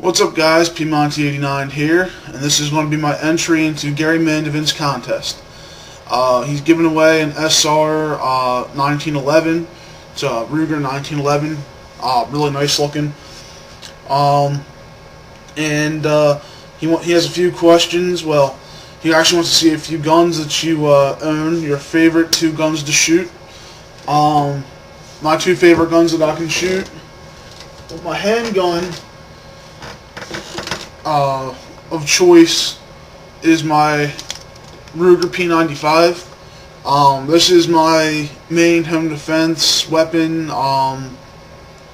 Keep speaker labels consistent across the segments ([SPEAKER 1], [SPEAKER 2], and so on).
[SPEAKER 1] What's up, guys? P-Monty89 here, and this is going to be my entry into Garymandevins contest. He's giving away an SR1911. It's a Ruger 1911, really nice looking. He has a few questions. Well, he actually wants to see a few guns that you own, your favorite two guns to shoot. My two favorite guns that I can shoot. With my handgun of choice is my Ruger P95. This is my main home defense weapon,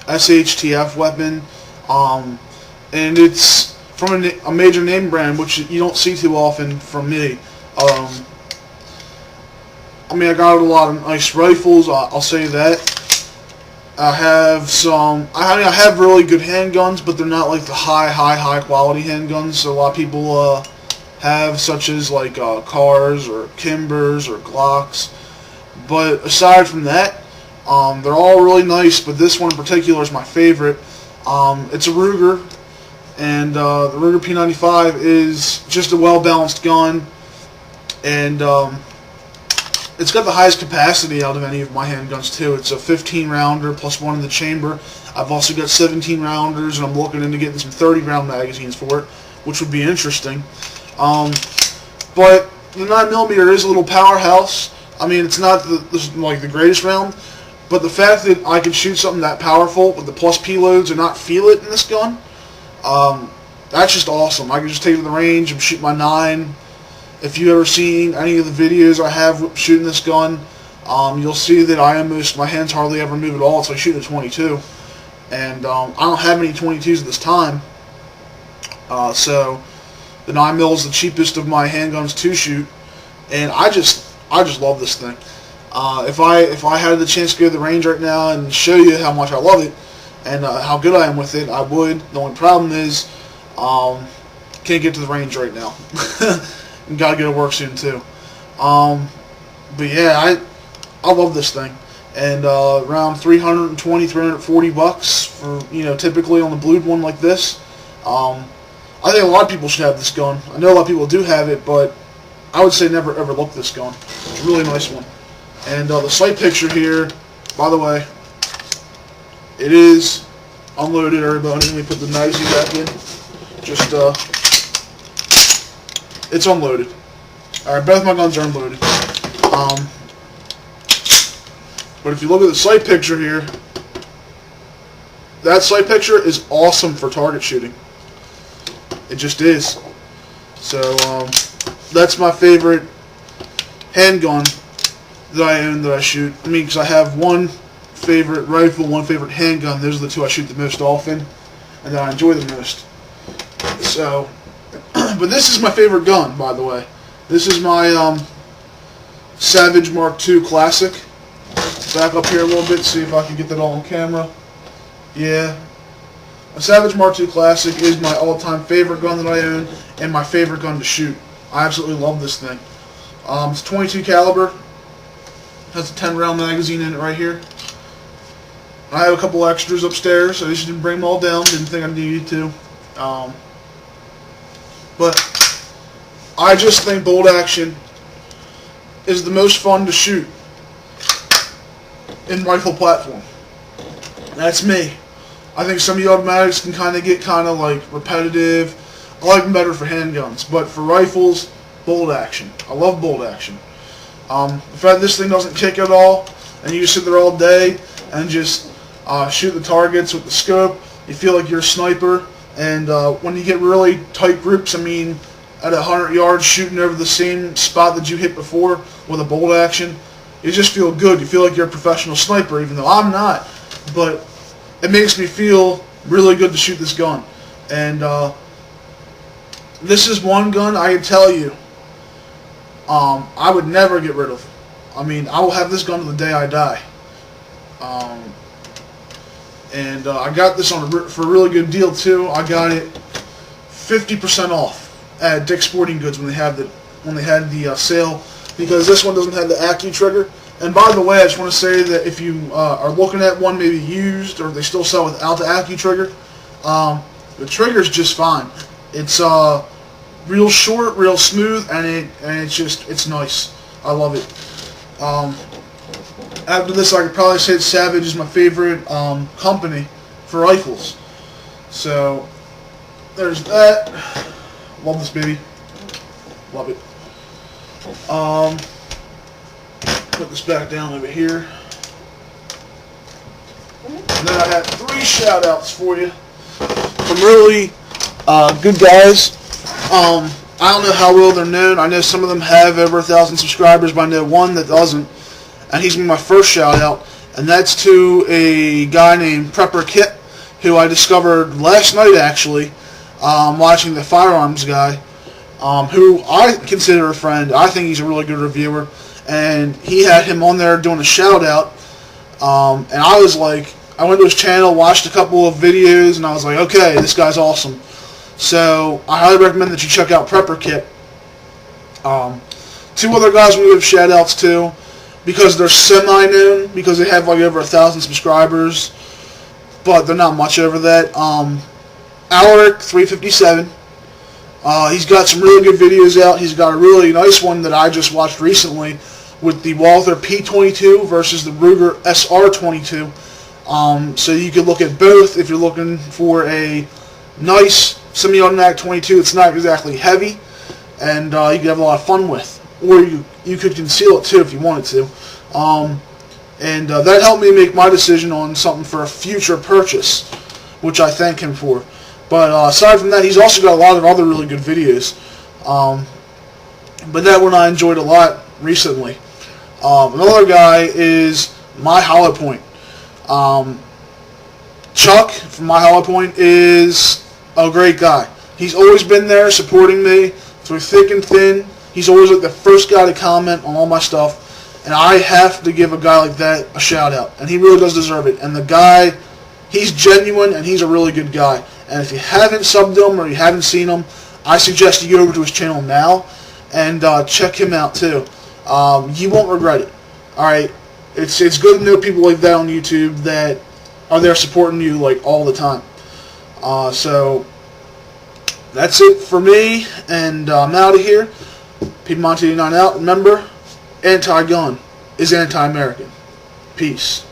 [SPEAKER 1] SHTF weapon, and it's from a major name brand, which you don't see too often from me. I mean, I got a lot of nice rifles, I'll say that. I have I have really good handguns, but they're not like the high quality handguns that a lot of people have, such as like Cars or Kimbers or Glocks. But aside from that, they're all really nice, but this one in particular is my favorite. It's a Ruger, and the Ruger P95 is just a well-balanced gun, and it's got the highest capacity out of any of my handguns too. It's a 15-rounder plus one in the chamber. I've also got 17-rounders, and I'm looking into getting some 30-round magazines for it, which would be interesting. But the 9mm is a little powerhouse. I mean, it's not the greatest round, but the fact that I can shoot something that powerful with the plus P loads and not feel it in this gun, that's just awesome. I can just take it to the range and shoot my 9. If you've ever seen any of the videos I have shooting this gun, you'll see that my hands hardly ever move at all. It's like shooting a 22. And I don't have any 22s at this time. So the 9mm is the cheapest of my handguns to shoot. And I just love this thing. If I had the chance to go to the range right now and show you how much I love it and how good I am with it, I would. The only problem is can't get to the range right now. And gotta get to work soon too. But yeah, I love this thing, and around $320, $340 for, typically on the blued one like this. I think a lot of people should have this gun. I know a lot of people do have it, but I would say never ever look this gun. It's a really nice one. And the sight picture here, by the way, it is unloaded. Everybody, let me put the magazine back in. Just it's unloaded. Alright, both my guns are unloaded. But if you look at the sight picture here, that sight picture is awesome for target shooting. It just is. So, that's my favorite handgun that I own, that I shoot. I mean, because I have one favorite rifle, one favorite handgun. Those are the two I shoot the most often, and that I enjoy the most. So, but this is my favorite gun, by the way. This is my Savage Mark II Classic. Back up here a little bit, see if I can get that all on camera. Yeah. A Savage Mark II Classic is my all-time favorite gun that I own, and my favorite gun to shoot. I absolutely love this thing. It's 22 caliber. Has a 10-round magazine in it right here. I have a couple extras upstairs. I just didn't bring them all down. Didn't think I needed to. But I just think bolt action is the most fun to shoot in rifle platform. That's me. I think some of the automatics can get like repetitive. I like them better for handguns, but for rifles, bolt action. I love bolt action. The fact this thing doesn't kick at all, and you just sit there all day and just shoot the targets with the scope, you feel like you're a sniper. And when you get really tight groups, I mean, at 100 yards shooting over the same spot that you hit before with a bolt action, you just feel good. You feel like you're a professional sniper, even though I'm not. But it makes me feel really good to shoot this gun. And this is one gun I can tell you I would never get rid of. I mean, I will have this gun to the day I die. And I got this for a really good deal too. I got it 50% off at Dick's Sporting Goods when they had the sale, because this one doesn't have the Accu trigger. And by the way, I just want to say that if you are looking at one maybe used, or they still sell without the Accu trigger, The trigger's just fine. It's real short, real smooth, and it's nice. I love it. After this, I could probably say Savage is my favorite company for rifles. So there's that. Love this baby. Love it. Put this back down over here. And then I have 3 shout-outs for you from really good guys. I don't know how well they're known. I know some of them have over 1,000 subscribers, but I know one that doesn't. And he's my first shout-out. And that's to a guy named Prepper Kit, who I discovered last night, actually, watching the Firearms Guy, who I consider a friend. I think he's a really good reviewer. And he had him on there doing a shout-out. And I was like, I went to his channel, watched a couple of videos, and I was like, okay, this guy's awesome. So I highly recommend that you check out Prepper Kit. 2 other guys I'm going to give shout-outs to, because they're semi-known, because they have like over 1,000 subscribers, but they're not much over that. Alaric357. He's got some really good videos out. He's got a really nice one that I just watched recently with the Walther P22 versus the Ruger SR22. So you can look at both if you're looking for a nice semi-automatic 22. It's not exactly heavy, and you can have a lot of fun with. Or you could conceal it too if you wanted to. That helped me make my decision on something for a future purchase, which I thank him for. But aside from that, he's also got a lot of other really good videos. But that one I enjoyed a lot recently. Another guy is My Hollow Point. Chuck from My Hollow Point is a great guy. He's always been there supporting me through thick and thin. He's always like the first guy to comment on all my stuff. And I have to give a guy like that a shout out. And he really does deserve it. And the guy, he's genuine and he's a really good guy. And if you haven't subbed him or you haven't seen him, I suggest you go over to his channel now and check him out too. You won't regret it. Alright? It's good to know people like that on YouTube that are there supporting you like all the time. So that's it for me, and I'm out of here. Piedmont 89 out. Remember, anti-gun is anti-American. Peace.